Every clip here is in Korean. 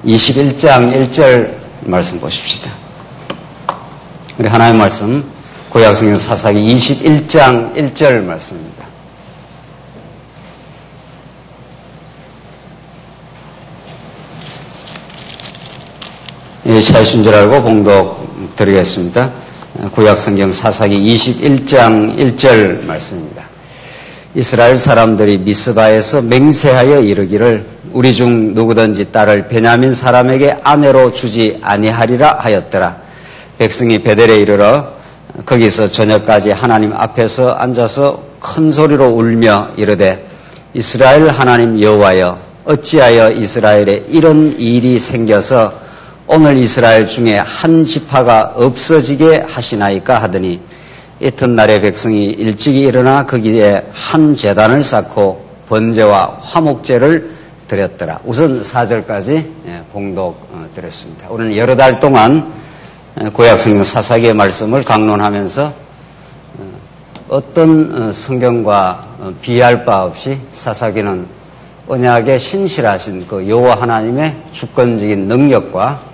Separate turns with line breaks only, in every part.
21장 1절 말씀 보십시다. 우리 하나님의 말씀 구약성경 사사기 21장 1절 말씀입니다. 예, 찾으신 줄 알고 봉독 드리겠습니다. 구약성경 사사기 21장 1절 말씀입니다. 이스라엘 사람들이 미스바에서 맹세하여 이르기를 우리 중 누구든지 딸을 베냐민 사람에게 아내로 주지 아니하리라 하였더라. 백성이 베델에 이르러 거기서 저녁까지 하나님 앞에서 앉아서 큰 소리로 울며 이르되 이스라엘 하나님 여호와여 어찌하여 이스라엘에 이런 일이 생겨서 오늘 이스라엘 중에 한 지파가 없어지게 하시나이까 하더니 이튿날에 백성이 일찍이 일어나 거기에 한 제단을 쌓고 번제와 화목제를 드렸더라. 우선 4절까지 봉독 드렸습니다. 오늘 여러 달 동안 구약성경 사사기의 말씀을 강론하면서 어떤 성경과 비할 바 없이 사사기는 언약에 신실하신 그 여호와 하나님의 주권적인 능력과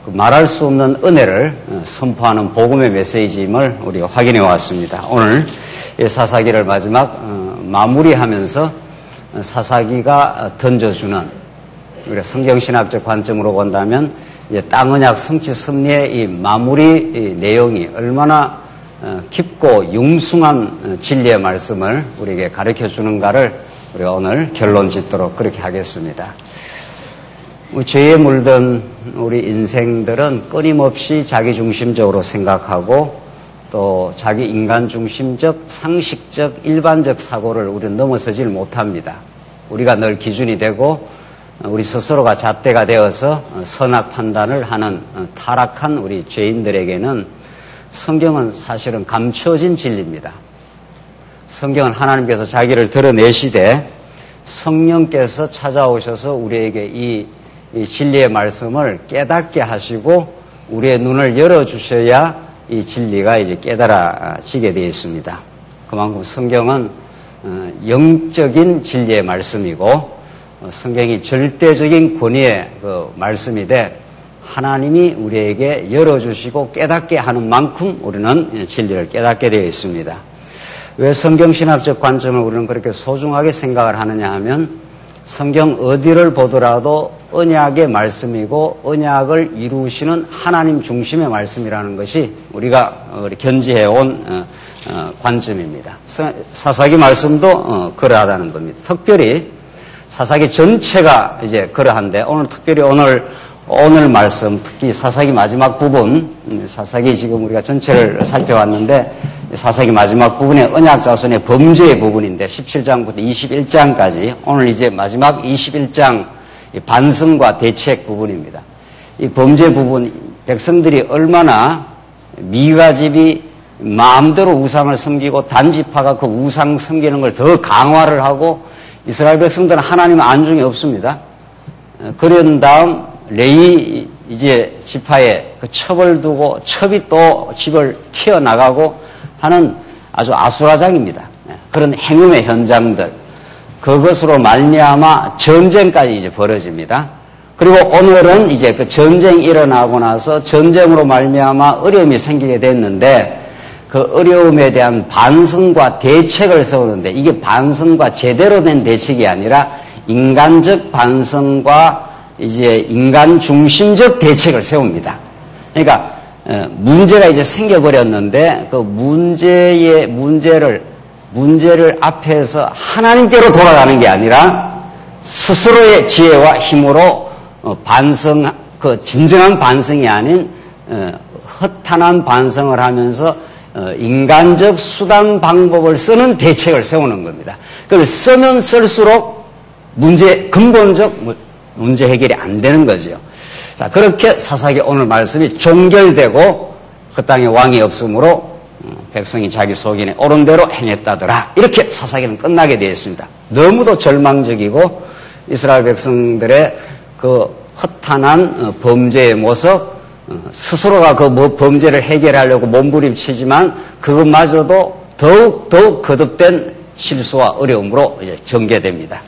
그 말할 수 없는 은혜를 선포하는 복음의 메시지임을 우리가 확인해 왔습니다. 오늘 이 사사기를 마지막 마무리하면서 사사기가 던져주는 우리가 성경신학적 관점으로 본다면 땅 언약 성취 섭리의 이 마무리 이 내용이 얼마나 깊고 융숭한 진리의 말씀을 우리에게 가르쳐 주는가를 우리가 오늘 결론 짓도록 그렇게 하겠습니다. 죄에 물든 우리 인생들은 끊임없이 자기중심적으로 생각하고 또 자기 인간중심적, 상식적, 일반적 사고를 우리는 넘어서질 못합니다. 우리가 늘 기준이 되고 우리 스스로가 잣대가 되어서 선악 판단을 하는 타락한 우리 죄인들에게는 성경은 사실은 감춰진 진리입니다. 성경은 하나님께서 자기를 드러내시되 성령께서 찾아오셔서 우리에게 이 진리의 말씀을 깨닫게 하시고 우리의 눈을 열어주셔야 이 진리가 이제 깨달아지게 되어 있습니다. 그만큼 성경은 영적인 진리의 말씀이고 성경이 절대적인 권위의 그 말씀이되 하나님이 우리에게 열어주시고 깨닫게 하는 만큼 우리는 진리를 깨닫게 되어 있습니다. 왜 성경신학적 관점을 우리는 그렇게 소중하게 생각을 하느냐 하면 성경 어디를 보더라도 언약의 말씀이고 언약을 이루시는 하나님 중심의 말씀이라는 것이 우리가 견지해온 관점입니다. 사사기 말씀도 그러하다는 겁니다. 특별히 사사기 전체가 이제 그러한데 오늘 특별히 오늘 말씀 특히 사사기 마지막 부분 사사기 지금 우리가 전체를 살펴봤는데 사사기 마지막 부분에 언약 자손의 범죄의 부분인데 17장부터 21장까지 오늘 이제 마지막 21장 반성과 대책 부분입니다. 이 범죄 부분 백성들이 얼마나 미가집이 마음대로 우상을 섬기고 단지파가 그 우상 섬기는 걸 더 강화를 하고 이스라엘 백성들은 하나님 안중에 없습니다. 그런 다음 레위 이제 지파에 그 첩을 두고 첩이 또 집을 튀어나가고 하는 아주 아수라장입니다. 그런 행음의 현장들 그것으로 말미암아 전쟁까지 이제 벌어집니다. 그리고 오늘은 이제 그 전쟁이 일어나고 나서 전쟁으로 말미암아 어려움이 생기게 됐는데 그 어려움에 대한 반성과 대책을 세우는데 이게 반성과 제대로 된 대책이 아니라 인간적 반성과 이제 인간 중심적 대책을 세웁니다. 그러니까 문제가 이제 생겨버렸는데 그 문제를 앞에서 하나님께로 돌아가는 게 아니라 스스로의 지혜와 힘으로 반성, 그 진정한 반성이 아닌 허탄한 반성을 하면서 인간적 수단 방법을 쓰는 대책을 세우는 겁니다. 그걸 쓰면 쓸수록 근본적 문제 해결이 안 되는 거죠. 자, 그렇게 사사기 오늘 말씀이 종결되고 그 땅에 왕이 없으므로 백성이 자기 속인에 옳은 대로 행했다더라. 이렇게 사사기는 끝나게 되어 있습니다. 너무도 절망적이고 이스라엘 백성들의 그 허탄한 범죄의 모습 스스로가 그 범죄를 해결하려고 몸부림치지만 그것마저도 더욱 거듭된 실수와 어려움으로 이제 전개됩니다.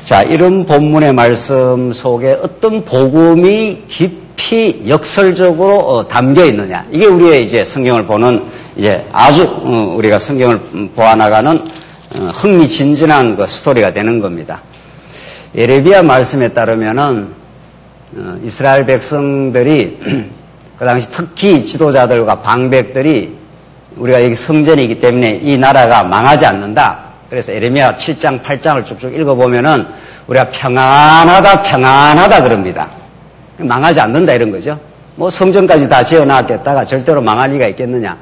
자, 이런 본문의 말씀 속에 어떤 복음이 깊이 역설적으로 담겨 있느냐. 이게 우리의 이제 성경을 보는 이제 아주 우리가 성경을 보아나가는 흥미진진한 그 스토리가 되는 겁니다. 예레미야 말씀에 따르면은 이스라엘 백성들이 그 당시 특히 지도자들과 방백들이 우리가 여기 성전이기 때문에 이 나라가 망하지 않는다. 그래서 예레미야 7장, 8장을 쭉쭉 읽어보면은 우리가 평안하다 그럽니다. 망하지 않는다 이런 거죠. 뭐 성전까지 다 지어놨겠다가 절대로 망할 리가 있겠느냐.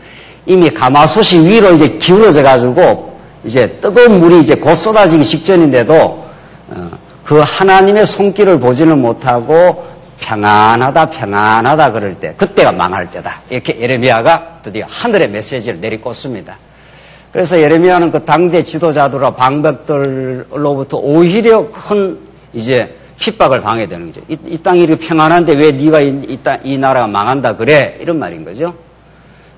이미 가마솥이 위로 이제 기울어져 가지고 이제 뜨거운 물이 이제 곧 쏟아지기 직전인데도 그 하나님의 손길을 보지는 못하고 평안하다 그럴 때 그때가 망할 때다. 이렇게 예레미야가 드디어 하늘의 메시지를 내리꽂습니다. 그래서 예레미야는 그 당대 지도자들과 방백들로부터 오히려 큰 이제 핍박을 당하게 되는 거죠. 이 땅이 이렇게 평안한데 왜 네가 이 나라가 망한다 그래? 이런 말인 거죠.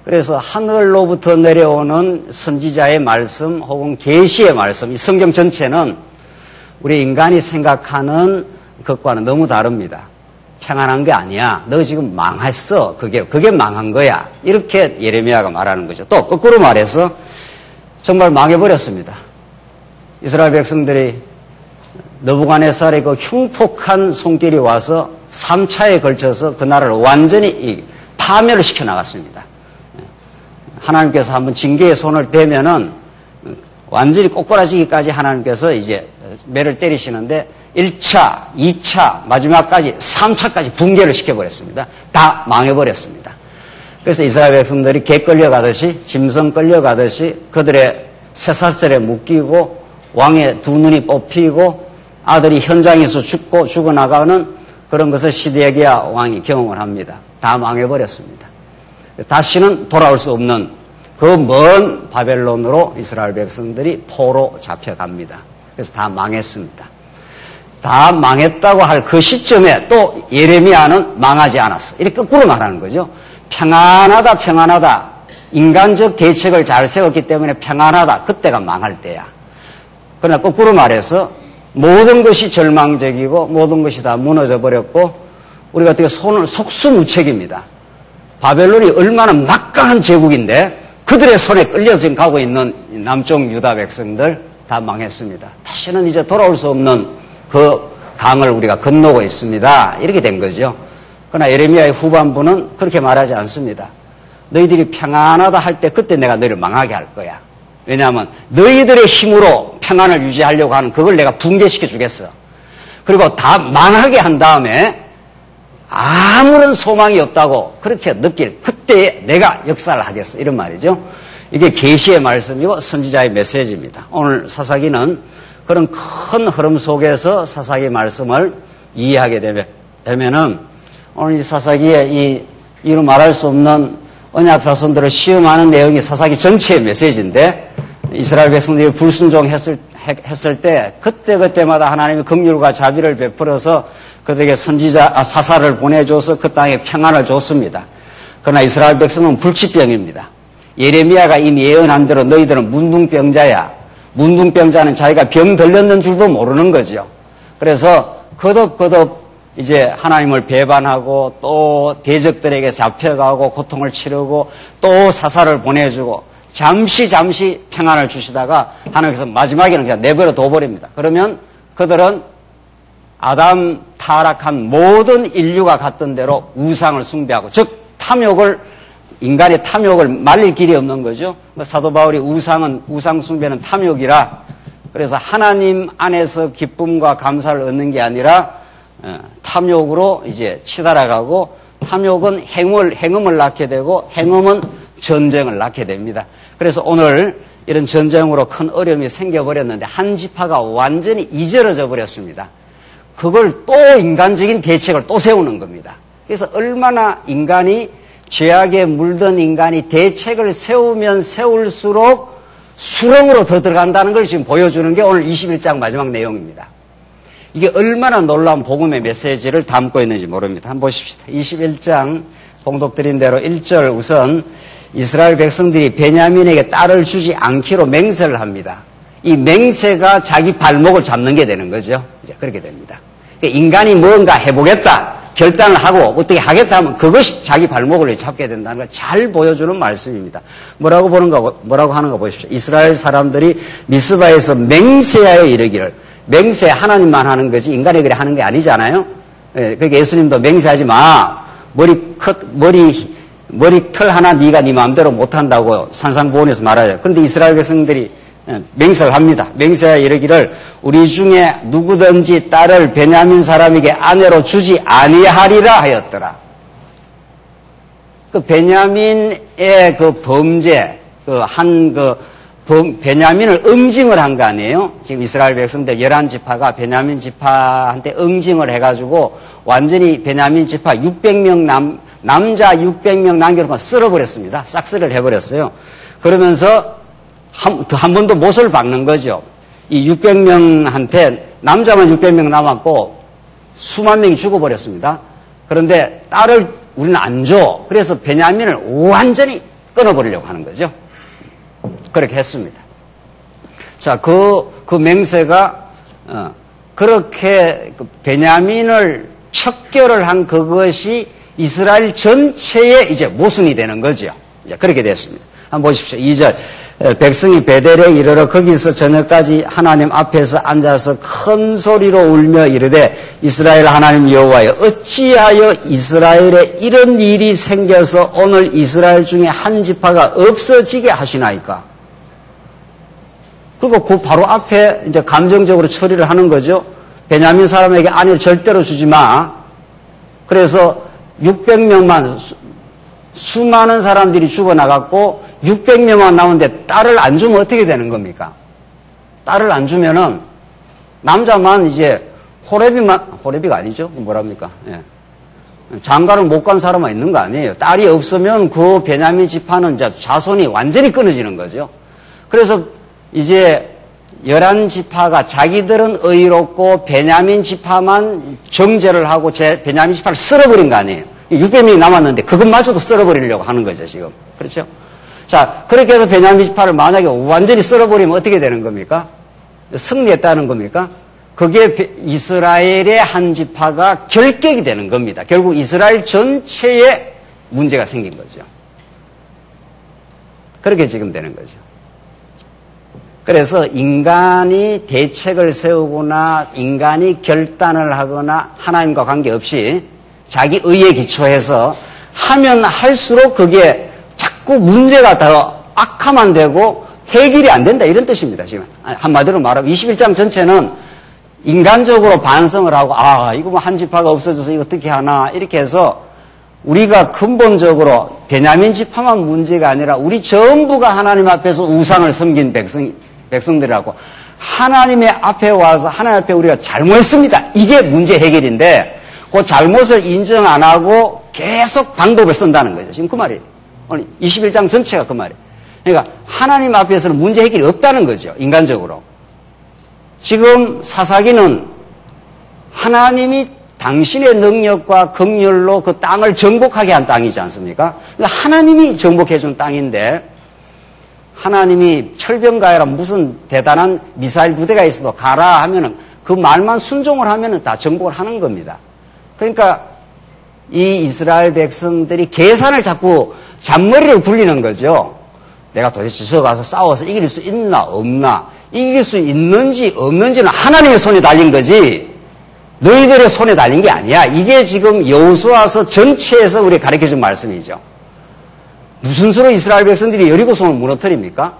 그래서 하늘로부터 내려오는 선지자의 말씀 혹은 계시의 말씀, 이 성경 전체는 우리 인간이 생각하는 것과는 너무 다릅니다. 평안한 게 아니야. 너 지금 망했어. 그게 망한 거야. 이렇게 예레미야가 말하는 거죠. 또 거꾸로 말해서 정말 망해버렸습니다. 이스라엘 백성들이 느부갓네살의 그 흉폭한 손길이 와서 3차에 걸쳐서 그 나라를 완전히 파멸을 시켜나갔습니다. 하나님께서 한번 징계의 손을 대면은 완전히 꼬꾸라지기까지 하나님께서 이제 매를 때리시는데 1차, 2차, 마지막까지 3차까지 붕괴를 시켜버렸습니다. 다 망해버렸습니다. 그래서 이스라엘 백성들이 개 끌려가듯이 짐승 끌려가듯이 그들의 쇠사슬에 묶이고 왕의 두 눈이 뽑히고 아들이 현장에서 죽어나가는 그런 것을 시드기야 왕이 경험을 합니다. 다 망해버렸습니다. 다시는 돌아올 수 없는 그 먼 바벨론으로 이스라엘 백성들이 포로 잡혀갑니다. 그래서 다 망했습니다. 다 망했다고 할 그 시점에 또 예레미야는 망하지 않았어. 이렇게 거꾸로 말하는 거죠. 평안하다. 인간적 대책을 잘 세웠기 때문에 평안하다. 그때가 망할 때야. 그러나 거꾸로 말해서 모든 것이 절망적이고 모든 것이 다 무너져 버렸고 우리가 어떻게 속수무책입니다. 바벨론이 얼마나 막강한 제국인데 그들의 손에 끌려서 지금 가고 있는 남쪽 유다 백성들 다 망했습니다. 다시는 이제 돌아올 수 없는 그 강을 우리가 건너고 있습니다. 이렇게 된 거죠. 그러나 예레미야의 후반부는 그렇게 말하지 않습니다. 너희들이 평안하다 할 때 그때 내가 너희를 망하게 할 거야. 왜냐하면 너희들의 힘으로 평안을 유지하려고 하는 그걸 내가 붕괴시켜 주겠어. 그리고 다 망하게 한 다음에 아무런 소망이 없다고 그렇게 느낄 그때에 내가 역사를 하겠어. 이런 말이죠. 이게 계시의 말씀이고 선지자의 메시지입니다. 오늘 사사기는 그런 큰 흐름 속에서 사사기 말씀을 이해하게 되면은 오늘 이 사사기에 이로 말할 수 없는 언약 자손들을 시험하는 내용이 사사기 전체의 메시지인데 이스라엘 백성들이 불순종했을 때 그때마다 하나님의 긍휼과 자비를 베풀어서 그들에게 사사를 보내줘서 그 땅에 평안을 줬습니다. 그러나 이스라엘 백성은 불치병입니다. 예레미야가 이미 예언한 대로 너희들은 문둥병자야. 문둥병자는 자기가 병 들렸는 줄도 모르는 거죠. 그래서 거듭 이제 하나님을 배반하고 또 대적들에게 잡혀가고 고통을 치르고 또 사사를 보내주고 잠시 평안을 주시다가 하나님께서 마지막에는 그냥 내버려 둬버립니다. 그러면 그들은 아담 타락한 모든 인류가 갔던 대로 우상을 숭배하고 즉 인간의 탐욕을 말릴 길이 없는 거죠. 사도 바울이 우상 숭배는 탐욕이라 그래서 하나님 안에서 기쁨과 감사를 얻는 게 아니라 탐욕으로 이제 치달아가고 탐욕은 행음을 낳게 되고 행음은 전쟁을 낳게 됩니다. 그래서 오늘 이런 전쟁으로 큰 어려움이 생겨버렸는데 한 지파가 완전히 이절어져 버렸습니다. 그걸 또 인간적인 대책을 또 세우는 겁니다. 그래서 얼마나 죄악에 물든 인간이 대책을 세우면 세울수록 수렁으로 더 들어간다는 걸 지금 보여주는 게 오늘 21장 마지막 내용입니다. 이게 얼마나 놀라운 복음의 메시지를 담고 있는지 모릅니다. 한번 보십시다. 21장 봉독드린 대로 1절 우선 이스라엘 백성들이 베냐민에게 딸을 주지 않기로 맹세를 합니다. 이 맹세가 자기 발목을 잡는 게 되는 거죠. 이제 그렇게 됩니다. 그러니까 인간이 뭔가 해보겠다, 결단을 하고 어떻게 하겠다 하면 그것이 자기 발목을 잡게 된다는 걸 잘 보여주는 말씀입니다. 뭐라고 하는가 보십시오. 이스라엘 사람들이 미스바에서 맹세하여 이르기를, 맹세 하나님만 하는 거지 인간에게 하는 게 아니잖아요. 예, 그러니까 예수님도 맹세하지 마. 머리털 하나 네가 네 마음대로 못한다고 산상보훈에서 말하죠. 그런데 이스라엘 백성들이 맹세를 합니다. 맹세하여 이르기를 우리 중에 누구든지 딸을 베냐민 사람에게 아내로 주지 아니하리라 하였더라. 그 베냐민의 그 범죄, 베냐민을 응징을 한 거 아니에요? 지금 이스라엘 백성들 11지파가 베냐민 지파한테 응징을 해가지고 완전히 베냐민 지파 600명 남자 600명 남겨놓고 쓸어버렸습니다. 싹쓸이를 해버렸어요. 그러면서 한 번 더 못을 박는 거죠. 이 600명한테 남자만 600명 남았고 수만 명이 죽어버렸습니다. 그런데 딸을 우리는 안 줘. 그래서 베냐민을 완전히 끊어버리려고 하는 거죠. 그렇게 했습니다. 자, 그 맹세가, 그렇게 베냐민을 척결을 한 그것이 이스라엘 전체의 이제 모순이 되는 거죠. 이제 그렇게 됐습니다. 한번 보십시오. 2절. 백성이 베델에 이르러 거기서 저녁까지 하나님 앞에서 앉아서 큰 소리로 울며 이르되 이스라엘 하나님 여호와여 어찌하여 이스라엘에 이런 일이 생겨서 오늘 이스라엘 중에 한 지파가 없어지게 하시나이까. 그리고 그 바로 앞에 이제 감정적으로 처리를 하는 거죠. 베냐민 사람에게 아내를 절대로 주지 마. 그래서 600명만 수많은 사람들이 죽어나갔고 600명만 나오는데 딸을 안 주면 어떻게 되는 겁니까? 딸을 안 주면은 남자만 이제 호레비가 아니죠? 뭐랍니까? 예. 장가를 못 간 사람만 있는 거 아니에요. 딸이 없으면 그 베냐민 지파는 이제 자손이 완전히 끊어지는 거죠. 그래서 이제 11지파가 자기들은 의롭고 베냐민 지파만 정죄를 하고 베냐민 지파를 쓸어버린 거 아니에요. 600명이 남았는데 그것마저도 쓸어버리려고 하는 거죠, 지금. 그렇죠? 자, 그렇게 해서 베냐민 지파를 만약에 완전히 쓸어버리면 어떻게 되는 겁니까? 승리했다는 겁니까? 그게 이스라엘의 한 지파가 결격이 되는 겁니다. 결국 이스라엘 전체에 문제가 생긴 거죠. 그렇게 지금 되는 거죠. 그래서 인간이 대책을 세우거나 인간이 결단을 하거나 하나님과 관계없이 자기 의에 기초해서 하면 할수록 그게 자꾸 문제가 더 악화만 되고 해결이 안 된다 이런 뜻입니다. 지금 한마디로 말하면 21장 전체는 인간적으로 반성을 하고 이거 뭐 한 지파가 없어져서 이거 어떻게 하나 이렇게 해서 우리가 근본적으로 베냐민 지파만 문제가 아니라 우리 전부가 하나님 앞에서 우상을 섬긴 백성들이라고 하나님의 앞에 와서 하나님 앞에 우리가 잘못했습니다. 이게 문제 해결인데 그 잘못을 인정 안 하고 계속 방법을 쓴다는 거죠. 지금 그 말이에요. 21장 전체가 그 말이에요. 그러니까 하나님 앞에서는 문제 해결이 없다는 거죠. 인간적으로. 지금 사사기는 하나님이 당신의 능력과 긍휼로 그 땅을 정복하게 한 땅이지 않습니까? 그러니까 하나님이 정복해 준 땅인데 하나님이 철병가해라 무슨 대단한 미사일 부대가 있어도 가라 하면은 그 말만 순종을 하면은 다 정복을 하는 겁니다. 그러니까 이 이스라엘 백성들이 계산을 자꾸 잔머리를 굴리는 거죠. 내가 도대체 저 가서 싸워서 이길 수 있나 없나 이길 수 있는지 없는지는 하나님의 손에 달린 거지 너희들의 손에 달린 게 아니야. 이게 지금 여호수아서 전체에서 우리 가르쳐준 말씀이죠. 무슨 수로 이스라엘 백성들이 여리고성을 무너뜨립니까?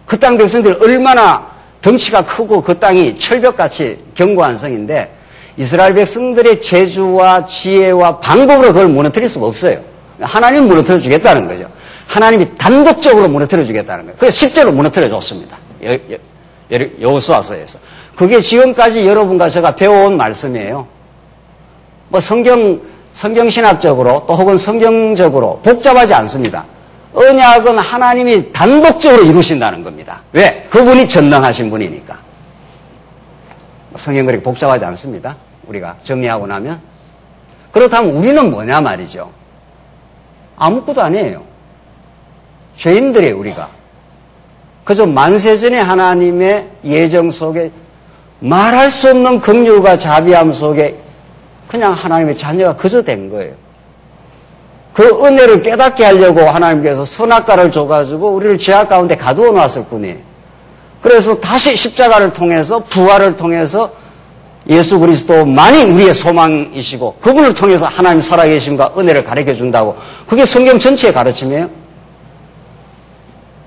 그 땅 백성들이 얼마나 덩치가 크고 그 땅이 철벽같이 견고한 성인데 이스라엘 백성들의 재주와 지혜와 방법으로 그걸 무너뜨릴 수가 없어요. 하나님은 무너뜨려 주겠다는 거죠. 하나님이 단독적으로 무너뜨려 주겠다는 거예요. 그래서 실제로 무너뜨려 줬습니다. 여호수아서에서. 그게 지금까지 여러분과 제가 배워온 말씀이에요. 뭐 성경신학적으로 또 혹은 성경적으로 복잡하지 않습니다. 언약은 하나님이 단독적으로 이루신다는 겁니다. 왜? 그분이 전능하신 분이니까. 성경 그렇게 복잡하지 않습니다. 우리가 정리하고 나면. 그렇다면 우리는 뭐냐 말이죠. 아무것도 아니에요. 죄인들이에요, 우리가. 그저 만세전의 하나님의 예정 속에 말할 수 없는 긍휼과 자비함 속에 그냥 하나님의 자녀가 그저 된 거예요. 그 은혜를 깨닫게 하려고 하나님께서 선악과를 줘가지고 우리를 죄악 가운데 가두어 놨을 뿐이에요. 그래서 다시 십자가를 통해서 부활을 통해서 예수 그리스도만이 우리의 소망이시고 그분을 통해서 하나님 살아계심과 은혜를 가르쳐 준다고 그게 성경 전체의 가르침이에요.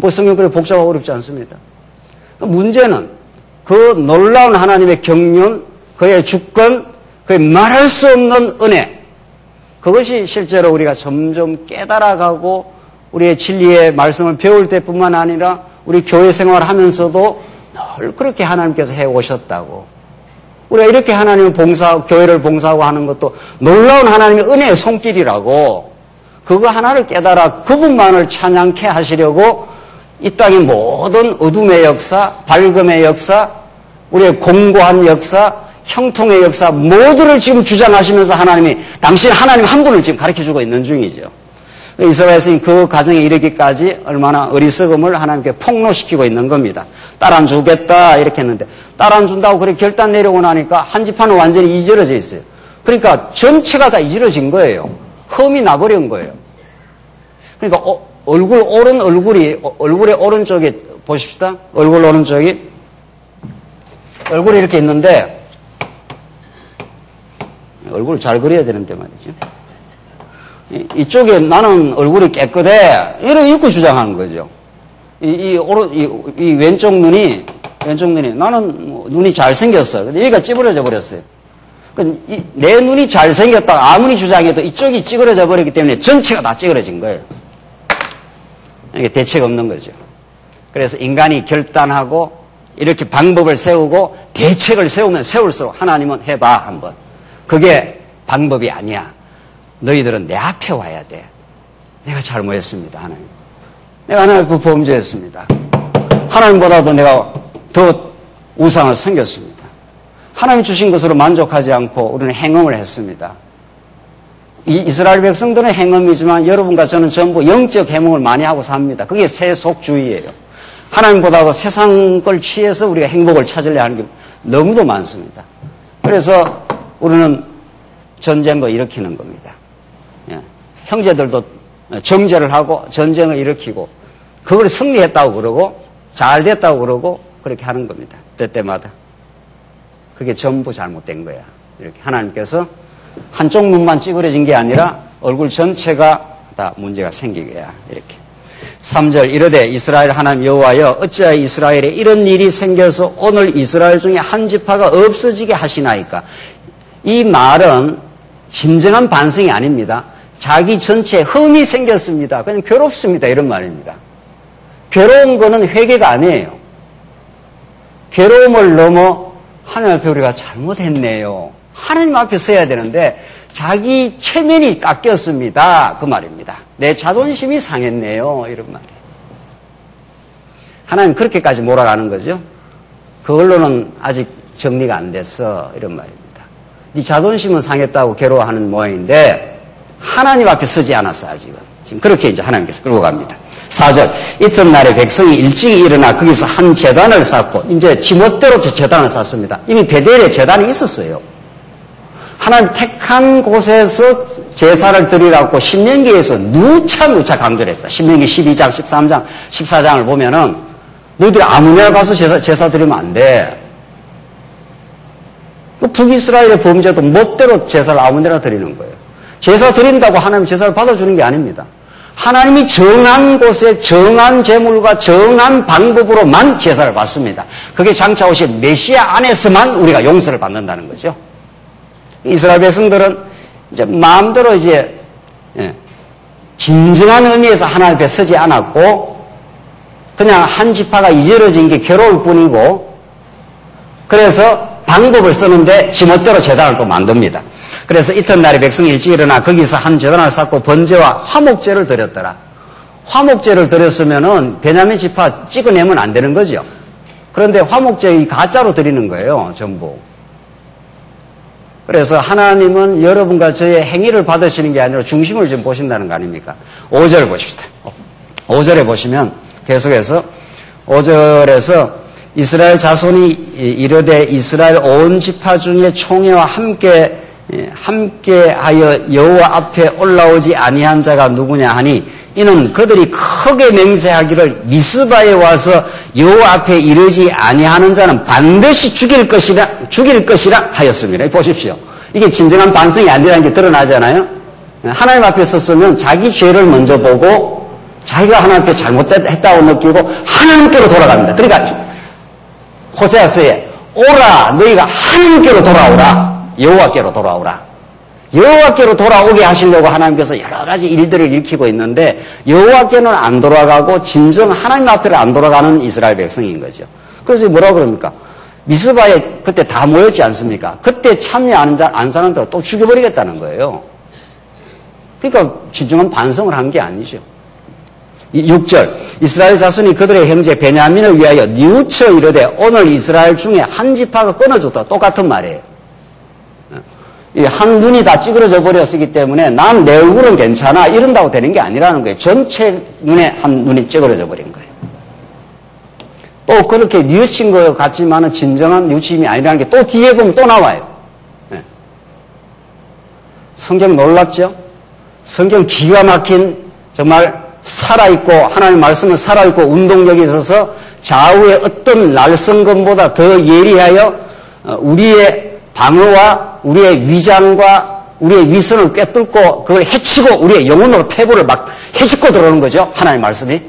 뭐 성경 그렇게 복잡하고 어렵지 않습니다. 문제는 그 놀라운 하나님의 경륜, 그의 주권, 그의 말할 수 없는 은혜, 그것이 실제로 우리가 점점 깨달아가고 우리의 진리의 말씀을 배울 때뿐만 아니라 우리 교회 생활을 하면서도 늘 그렇게 하나님께서 해오셨다고. 우리가 이렇게 하나님을 교회를 봉사하고 하는 것도 놀라운 하나님의 은혜의 손길이라고. 그거 하나를 깨달아 그분만을 찬양케 하시려고 이 땅의 모든 어둠의 역사, 밝음의 역사, 우리의 공고한 역사, 형통의 역사 모두를 지금 주장하시면서 하나님이 당신 하나님 한 분을 지금 가르쳐주고 있는 중이죠. 이스라엘에서 그 과정에 이르기까지 얼마나 어리석음을 하나님께 폭로시키고 있는 겁니다. 딸 안 주겠다 이렇게 했는데 딸 안 준다고 그렇게 결단 내려고 나니까 한 집안은 완전히 이지러져 있어요. 그러니까 전체가 다 이지러진 거예요. 흠이 나버린 거예요. 그러니까 얼굴의 오른쪽에 보십시다. 얼굴 오른쪽이 얼굴이 이렇게 있는데 얼굴을 잘 그려야 되는데 말이죠. 이쪽에 나는 얼굴이 깨끗해 이렇게 주장하는 거죠. 이 왼쪽 눈이 나는 눈이 잘생겼어. 근데 여기가 찌그러져 버렸어요. 내 눈이 잘생겼다 아무리 주장해도 이쪽이 찌그러져 버렸기 때문에 전체가 다 찌그러진 거예요. 이게 대책 없는 거죠. 그래서 인간이 결단하고 이렇게 방법을 세우고 대책을 세우면 세울수록 하나님은 해봐 한번. 그게 방법이 아니야. 너희들은 내 앞에 와야 돼. 내가 잘못했습니다, 하나님. 내가 하나님 앞에 범죄했습니다. 하나님보다도 내가 더 우상을 섬겼습니다. 하나님 주신 것으로 만족하지 않고 우리는 행음을 했습니다. 이스라엘 백성들은 행음이지만 여러분과 저는 전부 영적 행음을 많이 하고 삽니다. 그게 세속주의예요. 하나님보다도 세상 걸 취해서 우리가 행복을 찾으려 하는 게 너무도 많습니다. 그래서 우리는 전쟁도 일으키는 겁니다. 형제들도 정죄를 하고 전쟁을 일으키고 그걸 승리했다고 그러고 잘 됐다고 그러고 그렇게 하는 겁니다. 때때마다. 그게 전부 잘못된 거야. 이렇게 하나님께서 한쪽 눈만 찌그러진 게 아니라 얼굴 전체가 다 문제가 생기게야. 이렇게. 3절 이르되 이스라엘 하나님 여호와여 어찌하여 이스라엘에 이런 일이 생겨서 오늘 이스라엘 중에 한 지파가 없어지게 하시나이까. 이 말은 진정한 반성이 아닙니다. 자기 전체에 흠이 생겼습니다. 그냥 괴롭습니다. 이런 말입니다. 괴로운 거는 회개가 아니에요. 괴로움을 넘어 하나님 앞에 우리가 잘못했네요. 하나님 앞에 서야 되는데 자기 체면이 깎였습니다. 그 말입니다. 내 자존심이 상했네요. 이런 말이에요. 하나님 그렇게까지 몰아가는 거죠. 그걸로는 아직 정리가 안 됐어. 이런 말입니다. 네 자존심은 상했다고 괴로워하는 모양인데 하나님 앞에 서지 않았어 아직은. 지금 그렇게 이제 하나님께서 끌고 갑니다. 4절 이튿날에 백성이 일찍 일어나 거기서 한 제단을 쌓고 이제 지멋대로 제단을 쌓습니다. 이미 베델에 제단이 있었어요. 하나님 택한 곳에서 제사를 드리라고 신명기에서 누차 강조를 했다. 신명기 12장, 13장, 14장을 보면은 너희들이 아무 데나 가서 제사 드리면 안 돼. 북이스라엘의 범죄도 멋대로 제사를 아무 데나 드리는 거예요. 제사 드린다고 하나님 제사를 받아주는 게 아닙니다. 하나님이 정한 곳에 정한 제물과 정한 방법으로만 제사를 받습니다. 그게 장차 오실 메시아 안에서만 우리가 용서를 받는다는 거죠. 이스라엘 백성들은 이제 마음대로 이제 진정한 의미에서 하나님 앞에 서지 않았고 그냥 한 지파가 이지러진 게 괴로울 뿐이고 그래서 방법을 쓰는데 지멋대로 제단을 또 만듭니다. 그래서 이튿날에 백성이 일찍 일어나 거기서 한 제단을 쌓고 번제와 화목제를 드렸더라. 화목제를 드렸으면은 베냐민 지파 찍어내면 안 되는 거죠. 그런데 화목제 가짜로 드리는 거예요, 전부. 그래서 하나님은 여러분과 저의 행위를 받으시는 게 아니라 중심을 좀 보신다는 거 아닙니까? 5절 보십시다. 5절에 보시면 계속해서 5절에서 이스라엘 자손이 이르되 이스라엘 온 지파 중에 총회와 함께하여 여호와 앞에 올라오지 아니한 자가 누구냐 하니 이는 그들이 크게 맹세하기를 미스바에 와서 여호와 앞에 이르지 아니하는 자는 반드시 죽일 것이라 하였습니다. 보십시오. 이게 진정한 반성이 아니라는 게 드러나잖아요. 하나님 앞에 섰으면 자기 죄를 먼저 보고 자기가 하나님 앞에 잘못했다고 느끼고 하나님께로 돌아갑니다. 그러니까 호세아서에 오라 너희가 하나님께로 돌아오라. 여호와께로 돌아오라. 여호와께로 돌아오게 하시려고 하나님께서 여러 가지 일들을 일으키고 있는데 여호와께는 안 돌아가고 진정 하나님 앞에를 안 돌아가는 이스라엘 백성인 거죠. 그래서 뭐라고 그럽니까? 미스바에 그때 다 모였지 않습니까? 그때 참여 안 사람들을 또 죽여버리겠다는 거예요. 그러니까 진정한 반성을 한 게 아니죠. 6절 이스라엘 자손이 그들의 형제 베냐민을 위하여 뉘우쳐 이르되 오늘 이스라엘 중에 한 지파가 끊어졌다. 똑같은 말이에요. 한 눈이 다 찌그러져 버렸기 때문에 난 내 얼굴은 괜찮아 이런다고 되는 게 아니라는 거예요. 전체 눈에 한 눈이 찌그러져 버린 거예요. 또 그렇게 뉘우친 것 같지만은 진정한 뉘우침이 아니라는 게 또 뒤에 보면 또 나와요. 네. 성경 놀랍죠? 성경 기가 막힌 정말 살아있고 하나님의 말씀은 살아있고 운동력이 있어서 좌우의 어떤 날성검보다 더 예리하여 우리의 방어와 우리의 위장과 우리의 위선을 꿰뚫고 그걸 해치고 우리의 영혼으로 패부를 막 해집고 들어오는 거죠. 하나님의 말씀이.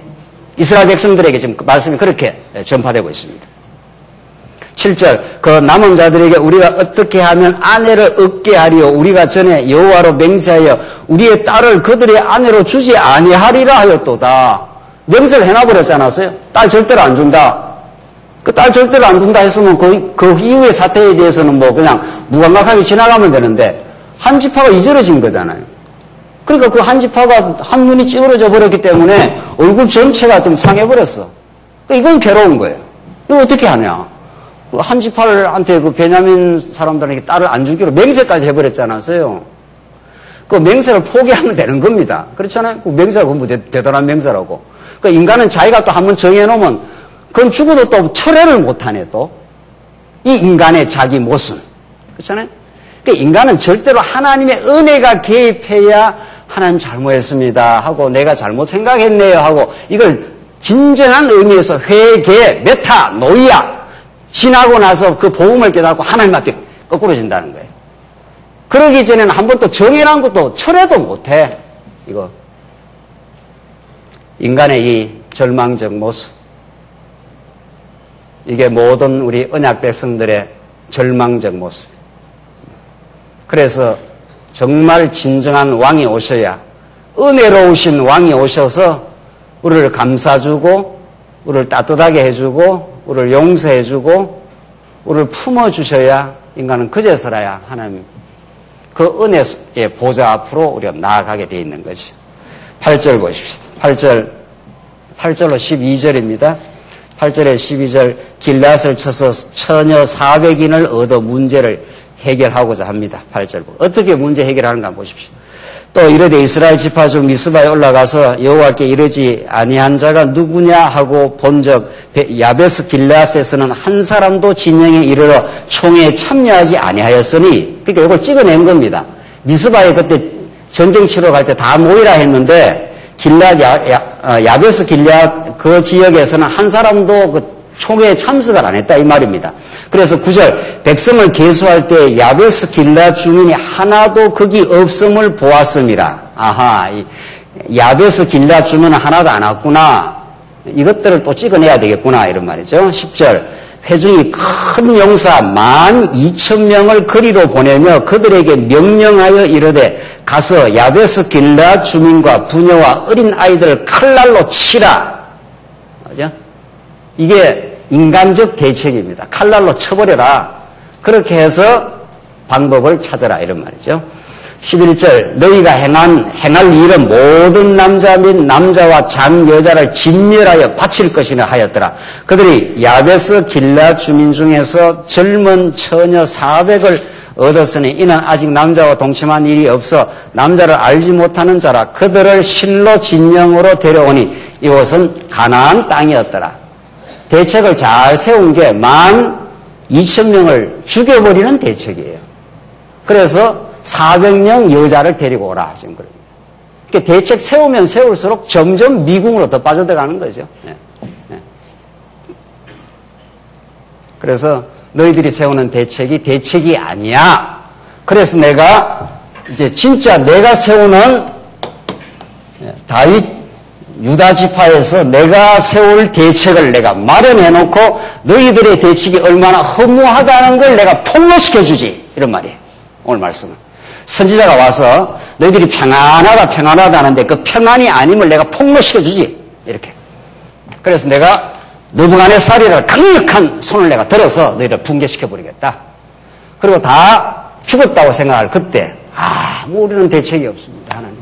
이스라엘 백성들에게 지금 그 말씀이 그렇게 전파되고 있습니다. 7절 그 남은 자들에게 우리가 어떻게 하면 아내를 얻게 하리요 우리가 전에 여호와로 맹세하여 우리의 딸을 그들의 아내로 주지 아니하리라 하였도다. 맹세를 해놔버렸지 않았어요? 딸 절대로 안 준다. 그 딸 절대로 안 준다 했으면 그 이후의 사태에 대해서는 뭐 그냥 무감각하게 지나가면 되는데 한 지파가 이절어진 거잖아요. 그러니까 그 한 지파가 한 눈이 찌그러져 버렸기 때문에 얼굴 전체가 좀 상해버렸어. 이건 괴로운 거예요. 이거 어떻게 하냐. 한 지파한테 그 베냐민 사람들에게 딸을 안 주기로 맹세까지 해버렸지 않았어요. 그 맹세를 포기하면 되는 겁니다. 그렇잖아요. 그 맹세가 뭐 대단한 맹세라고. 그 인간은 자기가 또 한번 정해놓으면 그건 죽어도 또 철회를 못하네 또. 이 인간의 자기 모순. 그렇잖아요. 그 인간은 절대로 하나님의 은혜가 개입해야 하나님 잘못했습니다 하고 내가 잘못 생각했네요 하고 이걸 진정한 의미에서 회개, 메타, 노이아 지나고 나서 그 복음을 깨닫고 하나님 앞에 거꾸로진다는 거예요. 그러기 전에는 한 번도 정해놓은 것도 철회도 못해. 이거 인간의 이 절망적 모습 이게 모든 우리 언약 백성들의 절망적 모습. 그래서 정말 진정한 왕이 오셔야 은혜로우신 왕이 오셔서 우리를 감싸주고 우리를 따뜻하게 해주고 우리를 용서해주고 우리를 품어주셔야 인간은 그제서라야 하나님 그 은혜의 보좌 앞으로 우리가 나아가게 되어 있는 거죠. 8절 보십시오. 8절로 12절입니다. 8절에 12절 길앗을 쳐서 처녀 400인을 얻어 문제를 해결하고자 합니다. 8절 보고 어떻게 문제 해결하는가 한번 보십시오. 또 이르되 이스라엘 지파 중 미스바에 올라가서 여호와께 이르지 아니한 자가 누구냐 하고 본적 야베스 길앗에서는 한 사람도 진영에 이르러 총회에 참여하지 아니하였으니 그러니까 이걸 찍어낸 겁니다. 미스바에 그때 전쟁 치러 갈 때 다 모이라 했는데 야베스 길앗 그 지역에서는 한 사람도 그 총회에 참석을 안 했다 이 말입니다. 그래서 9절 백성을 계수할 때 야베스 길앗 주민이 하나도 거기 없음을 보았음이라. 아하, 야베스 길앗 주민은 하나도 안 왔구나. 이것들을 또 찍어내야 되겠구나 이런 말이죠. 10절 회중이 큰 용사 12,000명을 거리로 보내며 그들에게 명령하여 이르되 가서 야베스 길앗 주민과 부녀와 어린 아이들을 칼날로 치라. 그죠? 이게 인간적 대책입니다. 칼날로 쳐버려라. 그렇게 해서 방법을 찾아라 이런 말이죠. 11절 너희가 행할 일은 모든 남자 및 남자와 장 여자를 진멸하여 바칠 것이라 하였더라. 그들이 야베스 길앗 주민 중에서 젊은 처녀 400을 얻었으니 이는 아직 남자와 동침한 일이 없어 남자를 알지 못하는 자라. 그들을 실로 진영으로 데려오니 이곳은 가나안 땅이었더라. 대책을 잘 세운 게 12,000명을 죽여버리는 대책이에요. 그래서 400명 여자를 데리고 오라 지금 그럽니다. 그러니까 대책 세우면 세울수록 점점 미궁으로 더 빠져들어가는 거죠. 네. 네. 그래서 너희들이 세우는 대책이 아니야. 그래서 내가 이제 진짜 내가 세우는 다윗 유다 지파에서 내가 세울 대책을 내가 마련해놓고 너희들의 대책이 얼마나 허무하다는 걸 내가 폭로시켜주지. 이런 말이에요. 오늘 말씀은. 선지자가 와서 너희들이 평안하다는데 그 평안이 아님을 내가 폭로시켜주지. 이렇게. 그래서 내가 느부갓네살이라는 강력한 손을 내가 들어서 너희를 붕괴시켜버리겠다. 그리고 다 죽었다고 생각할 그때 우리는 대책이 없습니다. 하나님.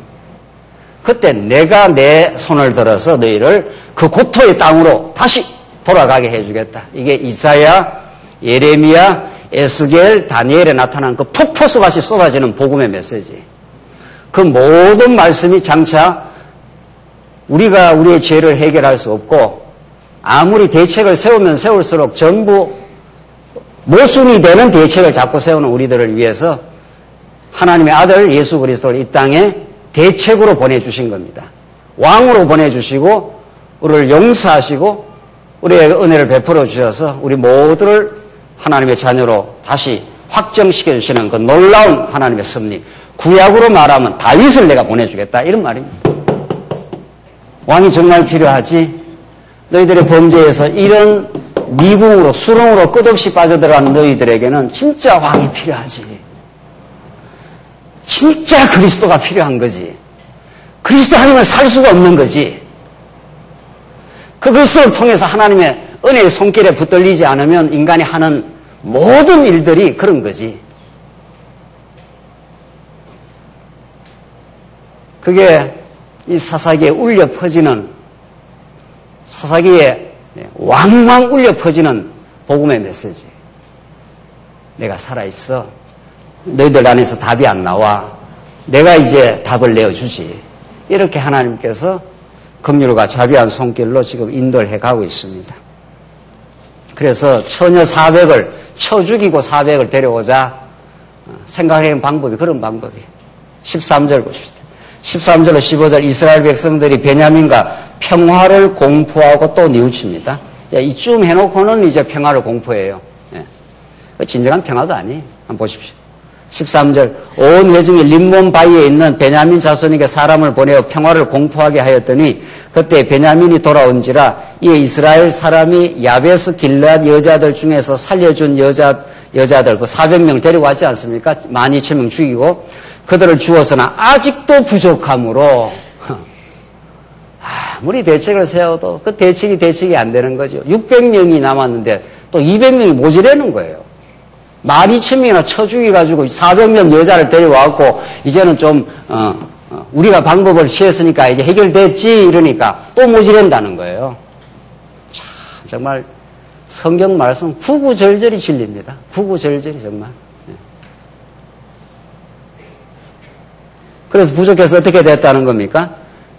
그때 내가 내 손을 들어서 너희를 그 고토의 땅으로 다시 돌아가게 해주겠다. 이게 이사야, 예레미야, 에스겔, 다니엘에 나타난 그 폭포수같이 쏟아지는 복음의 메시지. 그 모든 말씀이 장차 우리가 우리의 죄를 해결할 수 없고 아무리 대책을 세우면 세울수록 전부 모순이 되는 대책을 자꾸 세우는 우리들을 위해서 하나님의 아들 예수 그리스도를 이 땅에 대책으로 보내주신 겁니다. 왕으로 보내주시고 우리를 용서하시고 우리에게 은혜를 베풀어 주셔서 우리 모두를 하나님의 자녀로 다시 확정시켜 주시는 그 놀라운 하나님의 섭리. 구약으로 말하면 다윗을 내가 보내주겠다 이런 말입니다. 왕이 정말 필요하지. 너희들의 범죄에서 이런 미궁으로 수렁으로 끝없이 빠져들어간 너희들에게는 진짜 왕이 필요하지. 진짜 그리스도가 필요한 거지. 그리스도 아니면 살 수가 없는 거지. 그 그리스도를 통해서 하나님의 은혜의 손길에 붙들리지 않으면 인간이 하는 모든 일들이 그런 거지. 그게 이 사사기에 울려 퍼지는, 사사기에 왕왕 울려 퍼지는 복음의 메시지. 내가 살아있어. 너희들 안에서 답이 안 나와. 내가 이제 답을 내어주지. 이렇게 하나님께서 긍휼과 자비한 손길로 지금 인도를 해가고 있습니다. 그래서 처녀 400을 쳐 죽이고 400을 데려오자 생각하는 방법이 그런 방법이. 13절 보십시다. 13절로 15절 이스라엘 백성들이 베냐민과 평화를 공포하고 또 뉘우칩니다. 이쯤 해놓고는 이제 평화를 공포해요. 진정한 평화도 아니에요. 한번 보십시오. 13절 온 회중이 림몬 바위에 있는 베냐민 자손에게 사람을 보내어 평화를 공포하게 하였더니 그때 베냐민이 돌아온지라 이에 이스라엘 사람이 야베스 길르앗 여자들 중에서 살려준 여자들 그 400명 데리고 왔지 않습니까? 12,000명 죽이고 그들을 주어서나 아직도 부족함으로 아무리 대책을 세워도 그 대책이 안 되는 거죠. 600명이 남았는데 또 200명이 모자라는 거예요. 12,000명이나 쳐 죽여가지고 400명 여자를 데려와갖고 이제는 좀 우리가 방법을 취했으니까 이제 해결됐지 이러니까 또 모자란다는 거예요. 참 정말 성경 말씀 구구절절이 진리입니다. 구구절절이 정말. 그래서 부족해서 어떻게 됐다는 겁니까?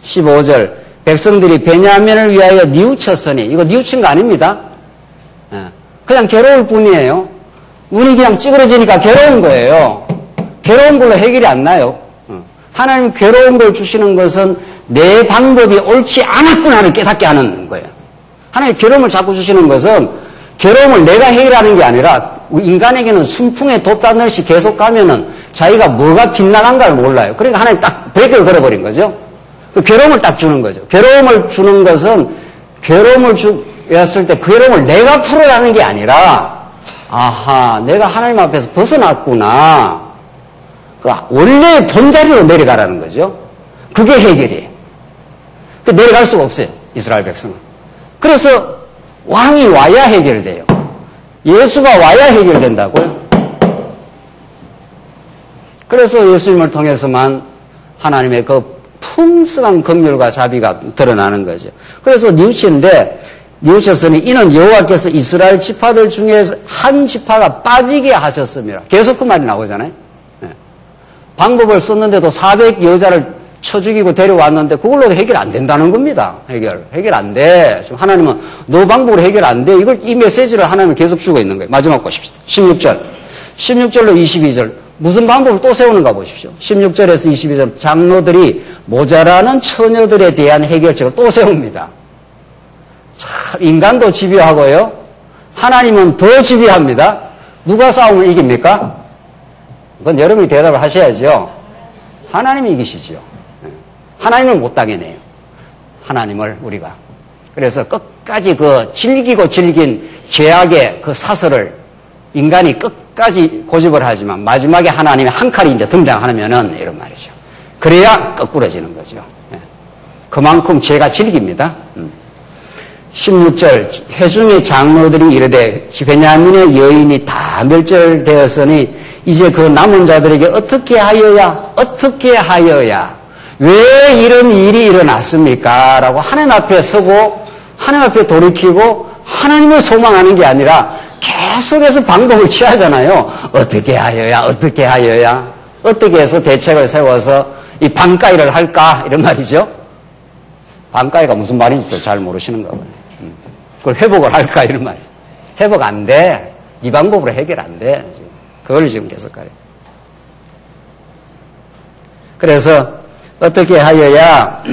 15절 백성들이 베냐민을 위하여 뉘우쳤으니 이거 뉘우친 거 아닙니다. 그냥 괴로울 뿐이에요. 눈이 그냥 찌그러지니까 괴로운 거예요. 괴로운 걸로 해결이 안 나요. 하나님 괴로운 걸 주시는 것은 내 방법이 옳지 않았구나를 깨닫게 하는 거예요. 하나님 괴로움을 자꾸 주시는 것은 괴로움을 내가 해결하는 게 아니라 인간에게는 순풍에 돛다듯이 계속 가면은 자기가 뭐가 빗나간가를 몰라요. 그러니까 하나님 딱 브레이크를 걸어버린 거죠. 그 괴로움을 딱 주는 거죠. 괴로움을 주는 것은 괴로움을 주었을 때 괴로움을 내가 풀어가는 게 아니라 아하, 내가 하나님 앞에서 벗어났구나. 그 원래의 본자리로 내려가라는 거죠. 그게 해결이에요. 내려갈 수가 없어요. 이스라엘 백성은. 그래서 왕이 와야 해결돼요. 예수가 와야 해결된다고요. 그래서 예수님을 통해서만 하나님의 그 풍성한 긍휼과 자비가 드러나는 거죠. 그래서 뉘우쳤으니 이는 여호와께서 이스라엘 지파들 중에서 한 지파가 빠지게 하셨습니다. 계속 그 말이 나오잖아요. 방법을 썼는데도 400 여자를 쳐 죽이고 데려왔는데 그걸로도 해결 안 된다는 겁니다. 해결 안 돼. 지금 하나님은 너 방법으로 해결 안 돼. 이 메시지를 하나님은 계속 주고 있는 거예요. 마지막 보십시오. 16절로 22절. 무슨 방법을 또 세우는가 보십시오. 16절에서 22절. 장로들이 모자라는 처녀들에 대한 해결책을 또 세웁니다. 참, 인간도 집요하고요. 하나님은 더 집요합니다. 누가 싸우면 이깁니까? 그건 여러분이 대답을 하셔야죠. 하나님이 이기시죠. 하나님을 못 당해내요. 하나님을 우리가. 그래서 끝까지 그 질긴 죄악의 그 사슬을 인간이 끝까지 고집을 하지만 마지막에 하나님의 한 칼이 이제 등장하면은 이런 말이죠. 그래야 거꾸러지는 거죠. 그만큼 죄가 질깁니다. 16절 회중의 장로들이 이르되 베냐민의 여인이 다 멸절되었으니 이제 그 남은 자들에게 어떻게 하여야 왜 이런 일이 일어났습니까? 라고 하나님 앞에 서고 하나님 앞에 돌이키고 하나님을 소망하는 게 아니라 계속해서 방법을 취하잖아요. 어떻게 하여야 어떻게 해서 대책을 세워서 이 반가이를 할까 이런 말이죠. 반가이가 무슨 말인지 잘 모르시는가 보네. 그걸 회복을 할까 이런 말이죠. 회복 안 돼. 이 방법으로 해결 안 돼. 그걸 지금 계속 가요. 그래서 어떻게 하여야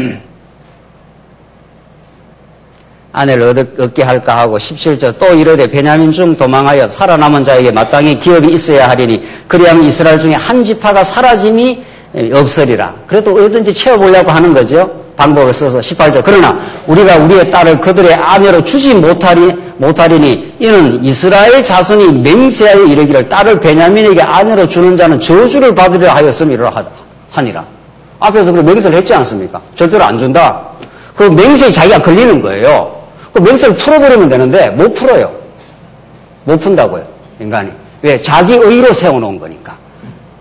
아내를 얻게 할까 하고 17절 또 이르되 베냐민 중 도망하여 살아남은 자에게 마땅히 기업이 있어야 하리니 그리하면 이스라엘 중에 한 지파가 사라짐이 없으리라. 그래도 어디든지 채워보려고 하는 거죠. 방법을 써서 18절 그러나 우리가 우리의 딸을 그들의 아내로 주지 못하리니 이는 이스라엘 자손이 맹세하여 이르기를 딸을 베냐민에게 아내로 주는 자는 저주를 받으려 하였음이라 하니라. 앞에서 그 맹세를 했지 않습니까? 절대로 안 준다. 그 맹세에 자기가 걸리는 거예요. 그 맹세를 풀어버리면 되는데 못 풀어요. 못 푼다고요. 인간이. 왜? 자기 의로 세워놓은 거니까.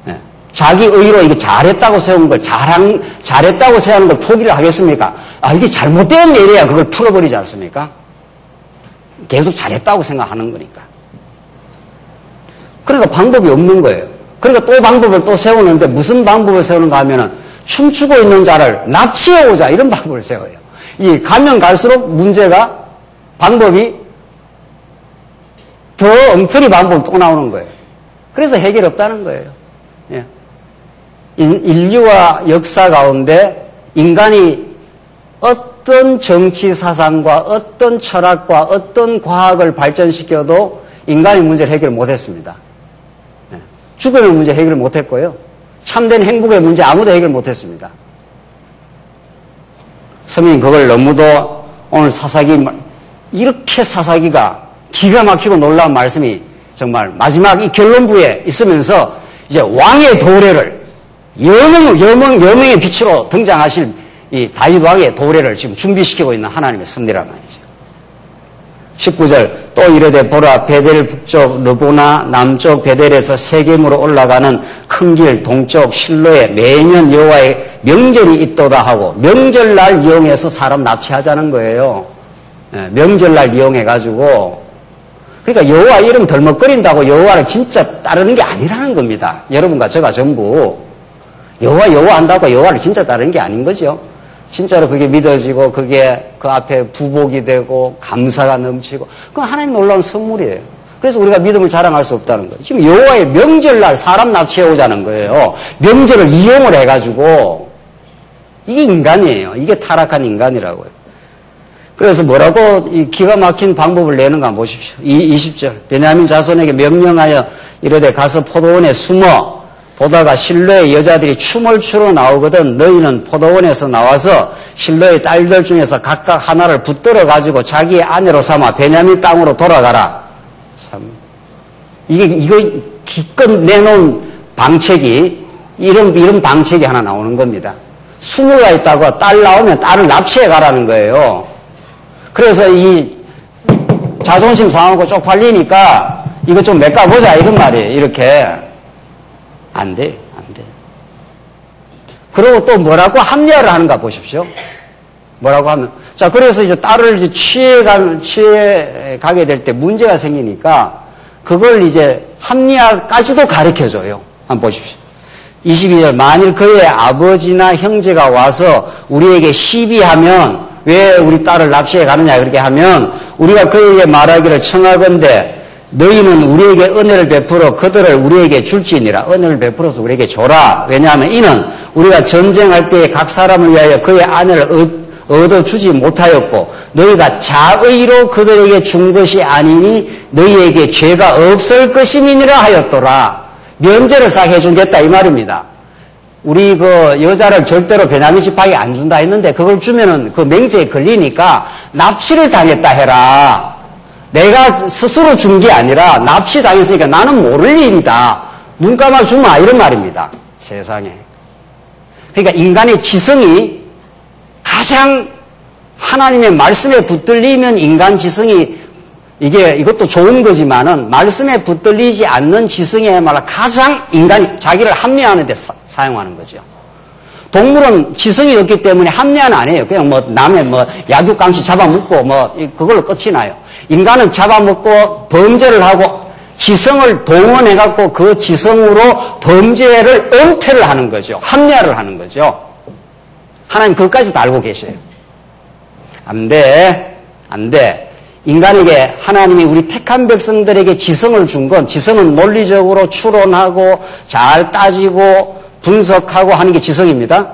네. 자기 의로 이게 잘했다고 세운 걸 잘했다고 세우는 걸 포기를 하겠습니까? 이게 잘못된 일이야. 그걸 풀어버리지 않습니까? 계속 잘했다고 생각하는 거니까. 그러니까 방법이 없는 거예요. 그러니까 또 방법을 또 세우는데 무슨 방법을 세우는가 하면은 춤추고 있는 자를 납치해 오자 이런 방법을 세워요. 이 가면 갈수록 문제가 방법이 더 엉터리 방법이 또 나오는 거예요. 그래서 해결 없다는 거예요. 예. 인류와 역사 가운데 인간이 어떤 정치 사상과 어떤 철학과 어떤 과학을 발전시켜도 인간의 문제를 해결 못했습니다. 예. 죽음의 문제 해결 못했고요. 참된 행복의 문제 아무도 해결 못했습니다. 성경이 그걸 너무도 오늘 이렇게 사사기가 기가 막히고 놀라운 말씀이 정말 마지막 이 결론부에 있으면서 이제 왕의 도래를 여명의 빛으로 등장하실 이 다윗 왕의 도래를 지금 준비시키고 있는 하나님의 섭리란 말이죠. 19절 또 이르되 보라 베델 북쪽 르보나 남쪽 베델에서 세겜으로 올라가는 큰 길 동쪽 실로에 매년 여호와의 명절이 있도다 하고 명절날 이용해서 사람 납치하자는 거예요. 명절날 이용해가지고 그러니까 여호와 이름 덜먹거린다고 여호와를 진짜 따르는 게 아니라는 겁니다. 여러분과 저가 전부 여호와 한다고 여호와를 진짜 따르는 게 아닌 거죠. 진짜로 그게 믿어지고 그게 그 앞에 부복이 되고 감사가 넘치고 그건 하나님 놀라운 선물이에요. 그래서 우리가 믿음을 자랑할 수 없다는 거예요. 지금 여호와의 명절날 사람 납치해 오자는 거예요. 명절을 이용을 해가지고 이게 인간이에요. 이게 타락한 인간이라고요. 그래서 뭐라고 이 기가 막힌 방법을 내는가 보십시오. 20절 베냐민 자손에게 명령하여 이르되 가서 포도원에 숨어 보다가 실로의 여자들이 춤을 추러 나오거든 너희는 포도원에서 나와서 실로의 딸들 중에서 각각 하나를 붙들어 가지고 자기의 아내로 삼아 베냐민 땅으로 돌아가라. 참 이거 기껏 내놓은 방책이 이런 방책이 하나 나오는 겁니다. 20가 있다고 딸 나오면 딸을 납치해 가라는 거예요. 그래서 이 자존심 상하고 쪽팔리니까 이거 좀 메꿔보자 이런 말이에요. 이렇게 안 돼. 그리고 또 뭐라고 합리화를 하는가 보십시오. 뭐라고 하면 자 그래서 이제 딸을 이제 취해 가게 될 때 문제가 생기니까 그걸 이제 합리화까지도 가르쳐줘요. 한번 보십시오. 22절 만일 그의 아버지나 형제가 와서 우리에게 시비하면 왜 우리 딸을 납치해 가느냐 그렇게 하면 우리가 그에게 말하기를 청하건대 너희는 우리에게 은혜를 베풀어 그들을 우리에게 줄지니라. 은혜를 베풀어서 우리에게 줘라. 왜냐하면 이는 우리가 전쟁할 때에 각 사람을 위하여 그의 아내를 얻어주지 못하였고 너희가 자의로 그들에게 준 것이 아니니 너희에게 죄가 없을 것임이니라 하였더라. 면제를 싹 해주겠다 이 말입니다. 우리 그 여자를 절대로 베냐민 지파에게 안 준다 했는데 그걸 주면은 그 맹세에 걸리니까 납치를 당했다 해라. 내가 스스로 준 게 아니라 납치 당했으니까 나는 모를 일이다. 눈 감아 주마 이런 말입니다. 세상에. 그러니까 인간의 지성이 가장 하나님의 말씀에 붙들리면 인간 지성이 이것도 좋은 거지만은 말씀에 붙들리지 않는 지성이야말로 가장 인간이 자기를 합리화하는 데 사용하는 거죠. 동물은 지성이 없기 때문에 합리화는 안 해요. 그냥 남의 야육강치 잡아먹고 그걸로 끝이 나요. 인간은 잡아먹고 범죄를 하고 지성을 동원해갖고 그 지성으로 범죄를 은폐를 하는 거죠. 합리화를 하는 거죠. 하나님 그것까지도 알고 계셔요. 안 돼. 인간에게 하나님이 우리 택한 백성들에게 지성을 준 건 지성은 논리적으로 추론하고 잘 따지고 분석하고 하는 게 지성입니다.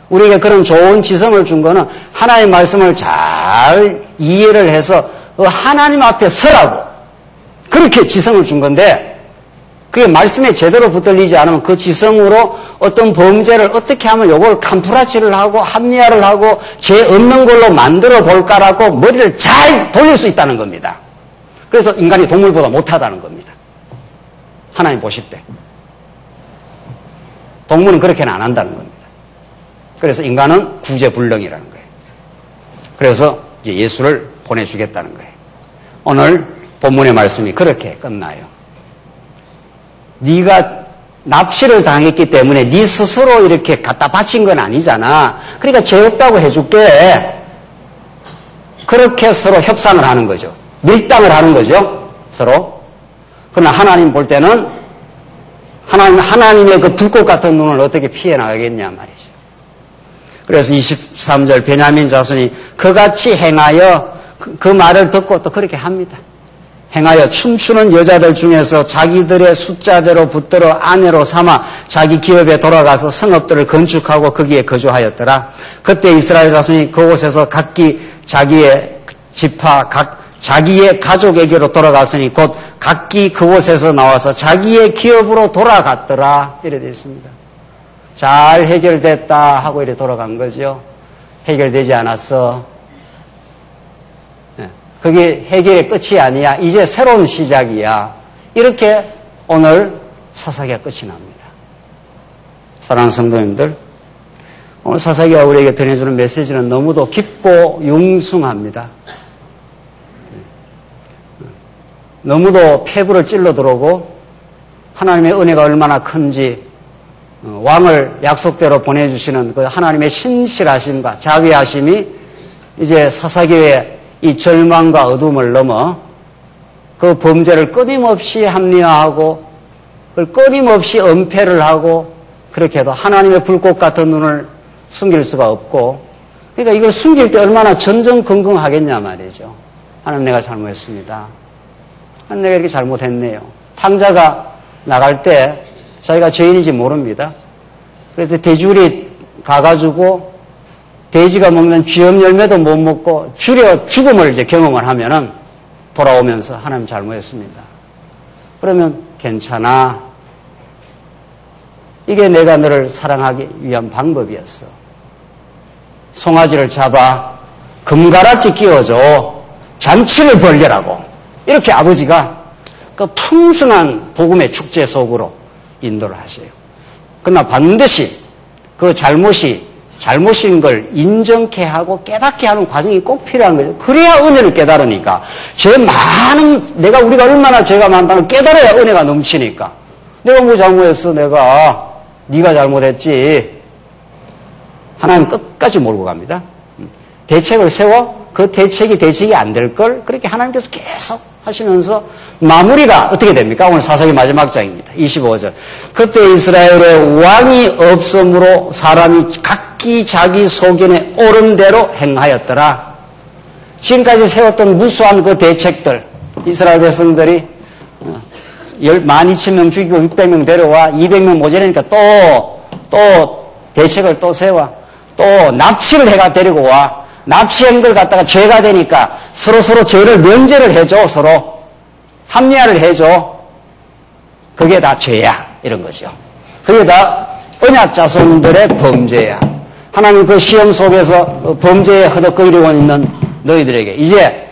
우리에게 그런 좋은 지성을 준 거는 하나님의 말씀을 잘 이해를 해서 하나님 앞에 서라고 그렇게 지성을 준 건데 그게 말씀에 제대로 붙들리지 않으면 그 지성으로 어떤 범죄를 어떻게 하면 요걸 캄프라치를 하고 합리화를 하고 죄 없는 걸로 만들어 볼까라고 머리를 잘 돌릴 수 있다는 겁니다. 그래서 인간이 동물보다 못하다는 겁니다. 하나님 보실 때. 동물은 그렇게는 안 한다는 겁니다. 그래서 인간은 구제불능이라는 거예요. 그래서 이제 예수를 보내주겠다는 거예요. 오늘 본문의 말씀이 그렇게 끝나요. 네가 납치를 당했기 때문에 네 스스로 이렇게 갖다 바친 건 아니잖아. 그러니까 죄 없다고 해줄게. 그렇게 서로 협상을 하는 거죠. 밀당을 하는 거죠. 서로. 그러나 하나님 볼 때는 하나님의 그 불꽃 같은 눈을 어떻게 피해 나가겠냐 말이죠. 그래서 23절 베냐민 자손이 그같이 행하여 그 말을 듣고 또 그렇게 합니다. 행하여 춤추는 여자들 중에서 자기들의 숫자대로 붙들어 아내로 삼아 자기 기업에 돌아가서 성읍들을 건축하고 거기에 거주하였더라. 그때 이스라엘 자손이 그곳에서 각기 자기의 지파 자기의 가족에게로 돌아갔으니 곧 각기 그곳에서 나와서 자기의 기업으로 돌아갔더라. 이래 되어 있습니다. 잘 해결됐다 하고 이래 돌아간 거죠. 해결되지 않았어. 그게 해결의 끝이 아니야. 이제 새로운 시작이야. 이렇게 오늘 사사기가 끝이 납니다. 사랑하는 성도님들, 오늘 사사기가 우리에게 전해주는 메시지는 너무도 깊고 융숭합니다. 너무도 폐부를 찔러 들어오고 하나님의 은혜가 얼마나 큰지 왕을 약속대로 보내주시는 그 하나님의 신실하심과 자비하심이 이제 사사기의 이 절망과 어둠을 넘어 그 범죄를 끊임없이 합리화하고 그걸 끊임없이 은폐를 하고 그렇게 해도 하나님의 불꽃 같은 눈을 숨길 수가 없고 그러니까 이걸 숨길 때 얼마나 전전긍긍하겠냐 말이죠. 하나님 내가 잘못했습니다. 하나님 내가 이렇게 잘못했네요. 탕자가 나갈 때 자기가 죄인인지 모릅니다. 그래서 돼지우리 가가지고 돼지가 먹는 쥐염 열매도 못 먹고 죽음을 이제 경험을 하면은 돌아오면서 하나님 잘못했습니다. 그러면 괜찮아. 이게 내가 너를 사랑하기 위한 방법이었어. 송아지를 잡아 금가라지 끼워줘. 잔치를 벌려라고. 이렇게 아버지가 그 풍성한 복음의 축제 속으로 인도를 하세요. 그러나 반드시 그 잘못인 걸 인정케 하고 깨닫게 하는 과정이 꼭 필요한 거죠. 그래야 은혜를 깨달으니까. 우리가 얼마나 죄가 많다는 깨달아야 은혜가 넘치니까. 내가 뭐 잘못했어, 네가 잘못했지. 하나님 끝까지 몰고 갑니다. 대책을 세워 그 대책이 안 될 걸 그렇게 하나님께서 계속 하시면서 마무리가 어떻게 됩니까? 오늘 사사기 마지막 장입니다. 25절. 그때 이스라엘에 왕이 없으므로 사람이 각기 자기 소견에 옳은 대로 행하였더라. 지금까지 세웠던 무수한 그 대책들, 이스라엘 백성들이 12,000명 죽이고 600명 데려와 200명 모자라니까 또 대책을 또 세워. 또 납치를 해가 데리고 와. 납치한 걸 갖다가 죄가 되니까 서로 죄를 면제를 해줘. 서로 합리화를 해줘. 그게 다 죄야. 이런 거죠. 그게 다 언약 자손들의 범죄야. 하나님 그 시험 속에서 범죄에 허덕거리고 있는 너희들에게 이제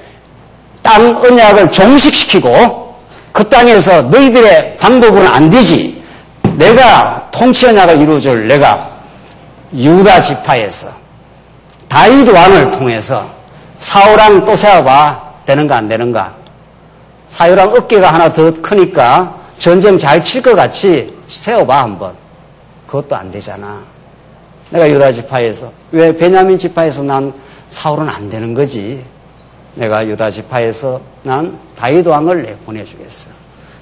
땅 언약을 종식시키고 그 땅에서 너희들의 방법은 안 되지. 내가 통치 언약을 이루어줄 내가 유다 지파에서 다윗 왕을 통해서 사울왕 또 세워봐. 되는가 안 되는가? 사울왕 어깨가 하나 더 크니까 전쟁 잘 칠 것 같이 세워봐 한번. 그것도 안 되잖아. 내가 유다 지파에서 왜 베냐민 지파에서 난 사울은 안 되는 거지. 내가 유다 지파에서 난 다윗 왕을 보내주겠어.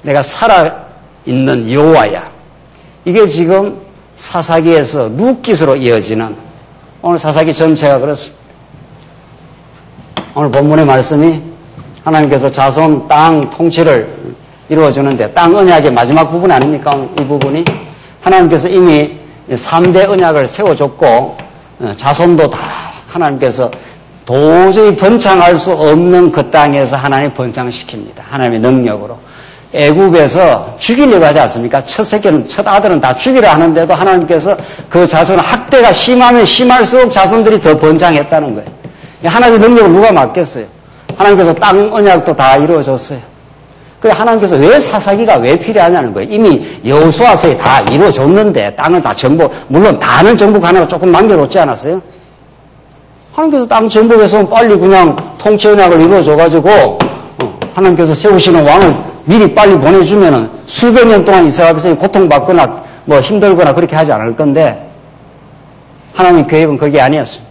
내가 살아있는 여호와야. 이게 지금 사사기에서 룻기서로 이어지는 오늘 사사기 전체가 그렇습니다. 오늘 본문의 말씀이 하나님께서 자손 땅 통치를 이루어주는데 땅 언약의 마지막 부분 아닙니까? 이 부분이 하나님께서 이미 3대 언약을 세워줬고 자손도 다 하나님께서 도저히 번창할 수 없는 그 땅에서 하나님 번창시킵니다. 하나님의 능력으로. 애굽에서 죽이려고 하지 않습니까? 첫 새끼는, 첫 아들은 다 죽이려 하는데도 하나님께서 그 자손은 학대가 심하면 심할수록 자손들이 더 번창했다는 거예요. 하나님의 능력을 누가 맡겠어요? 하나님께서 땅 언약도 다 이루어졌어요. 그래 하나님께서 왜 사사기가 왜 필요하냐는 거예요. 이미 여호수아서에 다 이루어졌는데 땅을 다 정복, 물론 다는 정복하느라 조금 남겨놓지 않았어요? 하나님께서 땅 정복해서 빨리 그냥 통치 언약을 이루어줘가지고 하나님께서 세우시는 왕을 미리 빨리 보내주면은 수백 년 동안 이스라엘 백성이 고통받거나 뭐 힘들거나 그렇게 하지 않을 건데 하나님 계획은 그게 아니었습니다.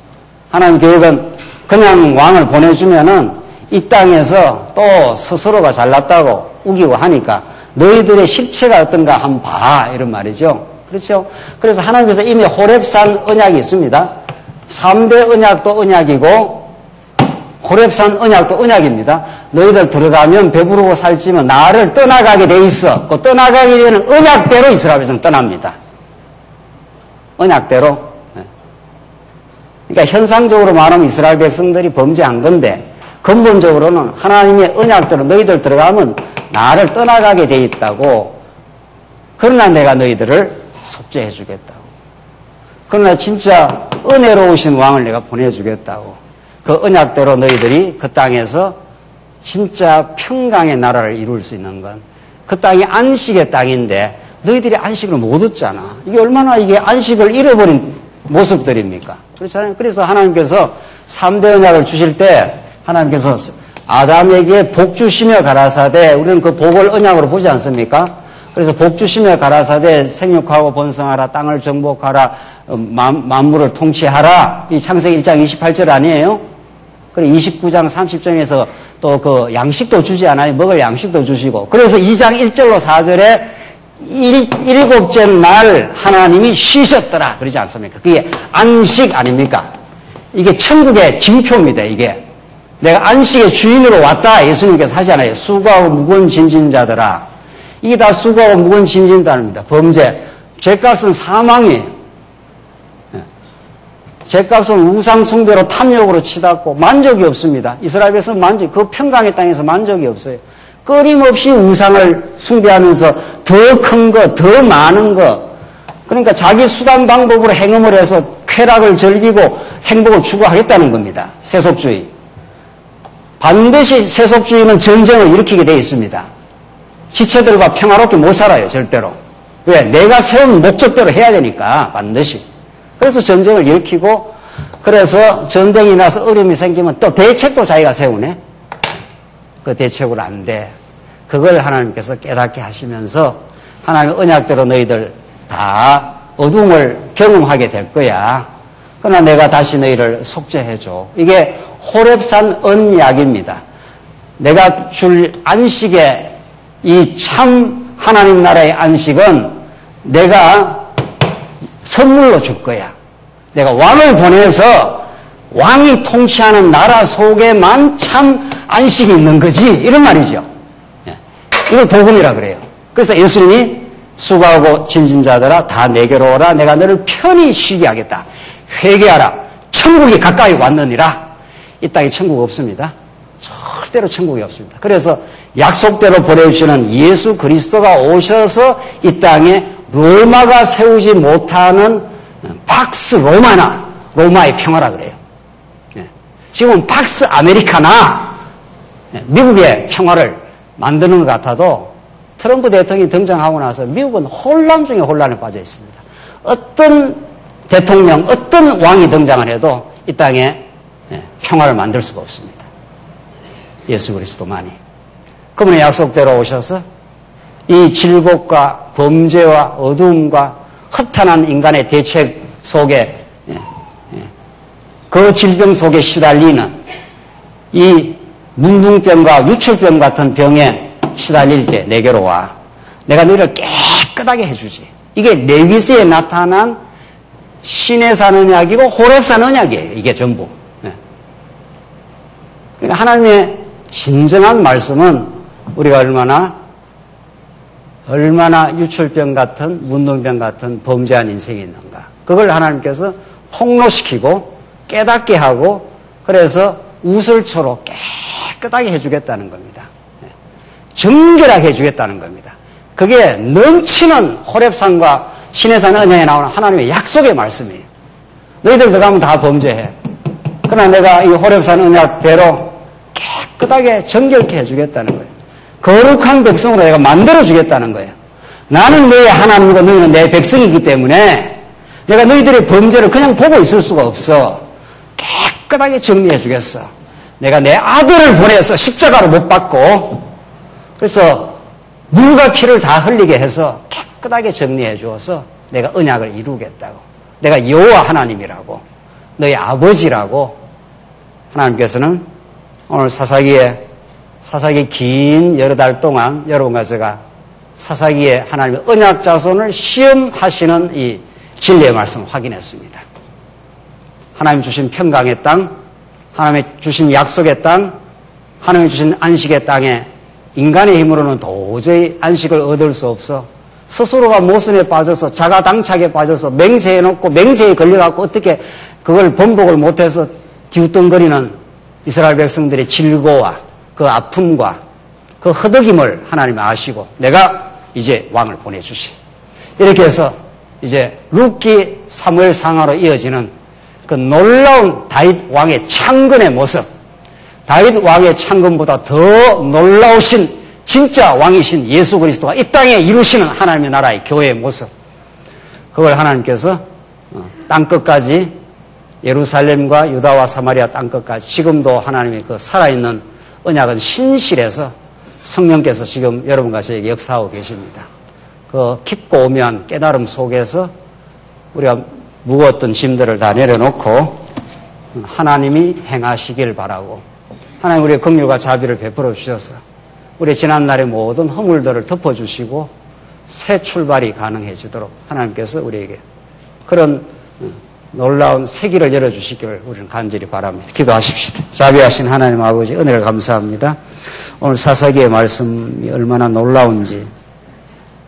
하나님 계획은 그냥 왕을 보내주면은 이 땅에서 또 스스로가 잘났다고 우기고 하니까 너희들의 실체가 어떤가 한번 봐 이런 말이죠. 그렇죠? 그래서 하나님께서 이미 호렙산 언약이 있습니다. 3대 언약도 언약이고 호렙산 언약도 언약입니다. 너희들 들어가면 배부르고 살찌면 나를 떠나가게 돼 있어. 그 떠나가게 되는 언약대로 이스라엘 백성 떠납니다. 언약대로. 그러니까 현상적으로 말하면 이스라엘 백성들이 범죄한 건데 근본적으로는 하나님의 언약대로 너희들 들어가면 나를 떠나가게 돼 있다고. 그러나 내가 너희들을 속죄해 주겠다고. 그러나 진짜 은혜로우신 왕을 내가 보내주겠다고. 그 언약대로 너희들이 그 땅에서 진짜 평강의 나라를 이룰 수 있는 건 그 땅이 안식의 땅인데 너희들이 안식을 못 얻잖아. 이게 얼마나 이게 안식을 잃어버린 모습들입니까? 그렇잖아요. 그래서 하나님께서 3대 언약을 주실 때 하나님께서 아담에게 복 주시며 가라사대 우리는 그 복을 언약으로 보지 않습니까? 그래서 복 주시며 가라사대 생육하고 번성하라 땅을 정복하라 만물을 통치하라 이 창세기 1장 28절 아니에요? 그리고 29장 30절에서 또 그 양식도 주지 않아요. 먹을 양식도 주시고. 그래서 2장 1절로 4절에 일곱째 날 하나님이 쉬셨더라. 그러지 않습니까? 그게 안식 아닙니까? 이게 천국의 징표입니다. 이게. 내가 안식의 주인으로 왔다. 예수님께서 하잖아요. 수고하고 무거운 짐진 자들아. 이게 다 수고하고 무거운 짐진 자입니다. 범죄. 죄값은 사망이에요. 죄값은 우상숭배로 탐욕으로 치닫고 만족이 없습니다. 이스라엘에서 그 평강의 땅에서 만족이 없어요. 끊임없이 우상을 숭배하면서 더 큰 거, 더 많은 거. 그러니까 자기 수단 방법으로 행음을 해서 쾌락을 즐기고 행복을 추구하겠다는 겁니다. 세속주의. 반드시 세속주의는 전쟁을 일으키게 되어 있습니다. 지체들과 평화롭게 못 살아요, 절대로. 왜? 내가 세운 목적대로 해야 되니까, 반드시. 그래서 전쟁을 일으키고 그래서 전쟁이 나서 어려움이 생기면 또 대책도 자기가 세우네. 그 대책으로 안 돼. 그걸 하나님께서 깨닫게 하시면서 하나님의 언약대로 너희들 다 어둠을 경험하게 될 거야. 그러나 내가 다시 너희를 속죄해줘. 이게 호렙산 언약입니다. 내가 줄 안식의 이 참 하나님 나라의 안식은 내가 선물로 줄 거야. 내가 왕을 보내서 왕이 통치하는 나라 속에만 참 안식이 있는 거지. 이런 말이죠. 이걸 복음이라 그래요. 그래서 예수님이 수고하고 짐진 자들아 다 내게로 오라. 내가 너를 편히 쉬게 하겠다. 회개하라. 천국이 가까이 왔느니라. 이 땅에 천국 없습니다. 절대로 천국이 없습니다. 그래서 약속대로 보내주시는 예수 그리스도가 오셔서 이 땅에 로마가 세우지 못하는 팍스 로마나 로마의 평화라 그래요. 지금 팍스 아메리카나 미국의 평화를 만드는 것 같아도 트럼프 대통령이 등장하고 나서 미국은 혼란 중에 혼란에 빠져 있습니다. 어떤 대통령, 어떤 왕이 등장을 해도 이 땅에 평화를 만들 수가 없습니다. 예수 그리스도만이. 그분의 약속대로 오셔서 이 질곡과 범죄와 어두움과 허탄한 인간의 대책 속에 그 질병 속에 시달리는 이 문둥병과 유출병 같은 병에 시달릴 때 내게로 와. 내가 너희를 깨끗하게 해주지. 이게 레위기에 나타난 시내산 언약이고 호렙산 언약이에요. 이게 전부. 그러니까 하나님의 진정한 말씀은 우리가 얼마나 유출병 같은 문둥병 같은 범죄한 인생이 있는가. 그걸 하나님께서 폭로시키고 깨닫게 하고 그래서 우슬초로 깨끗하게 해주겠다는 겁니다. 정결하게 해주겠다는 겁니다. 그게 넘치는 호렙산과 시내산 언약에 나오는 하나님의 약속의 말씀이에요. 너희들 들어가면 다 범죄해. 그러나 내가 이 호렙산 언약대로 깨끗하게 정결케 해주겠다는 거예요. 거룩한 백성으로 내가 만들어주겠다는 거예요. 나는 너의 하나님이고 너희는 내 백성이기 때문에 내가 너희들의 범죄를 그냥 보고 있을 수가 없어. 깨끗하게 정리해주겠어. 내가 내 아들을 보내서 십자가로 못 박고 그래서 물과 피를 다 흘리게 해서 깨끗하게 정리해 주어서 내가 언약을 이루겠다고. 내가 여호와 하나님이라고. 너희 아버지라고. 하나님께서는 오늘 사사기에 긴 여러 달 동안 여러분과 제가 사사기에 하나님의 언약 자손을 시험하시는 이 진리의 말씀을 확인했습니다. 하나님 주신 평강의 땅, 하나님의 주신 약속의 땅, 하나님이 주신 안식의 땅에 인간의 힘으로는 도저히 안식을 얻을 수 없어 스스로가 모순에 빠져서 자가당착에 빠져서 맹세해놓고 맹세에 걸려갖고 어떻게 그걸 번복을 못해서 뒤웃덩거리는 이스라엘 백성들의 질고와 그 아픔과 그 허덕임을 하나님이 아시고 내가 이제 왕을 보내주시. 이렇게 해서 이제 룻기 사무엘 상하로 이어지는 그 놀라운 다윗 왕의 창건의 모습, 다윗 왕의 창건보다 더 놀라우신 진짜 왕이신 예수 그리스도가 이 땅에 이루시는 하나님의 나라의 교회의 모습, 그걸 하나님께서 땅끝까지 예루살렘과 유다와 사마리아 땅끝까지 지금도 하나님의 그 살아있는 언약은 신실해서 성령께서 지금 여러분과 저에게 역사하고 계십니다. 그 깊고 오묘한 깨달음 속에서 우리가 무거웠던 짐들을 다 내려놓고 하나님이 행하시길 바라고 하나님 우리의 긍휼과 자비를 베풀어 주셔서 우리 지난날의 모든 허물들을 덮어주시고 새 출발이 가능해지도록 하나님께서 우리에게 그런 놀라운 새 길을 열어주시기를 우리는 간절히 바랍니다. 기도하십시다. 자비하신 하나님 아버지 은혜를 감사합니다. 오늘 사사기의 말씀이 얼마나 놀라운지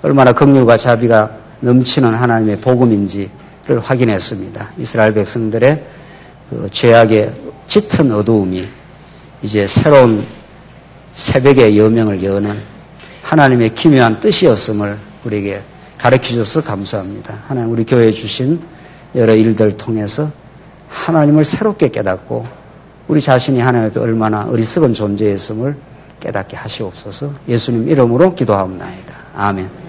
얼마나 긍휼과 자비가 넘치는 하나님의 복음인지를 확인했습니다. 이스라엘 백성들의 그 죄악의 짙은 어두움이 이제 새로운 새벽의 여명을 여는 하나님의 기묘한 뜻이었음을 우리에게 가르쳐줘서 감사합니다. 하나님 우리 교회에 주신 여러 일들을 통해서 하나님을 새롭게 깨닫고 우리 자신이 하나님 앞에 얼마나 어리석은 존재였음을 깨닫게 하시옵소서. 예수님 이름으로 기도하옵나이다. 아멘.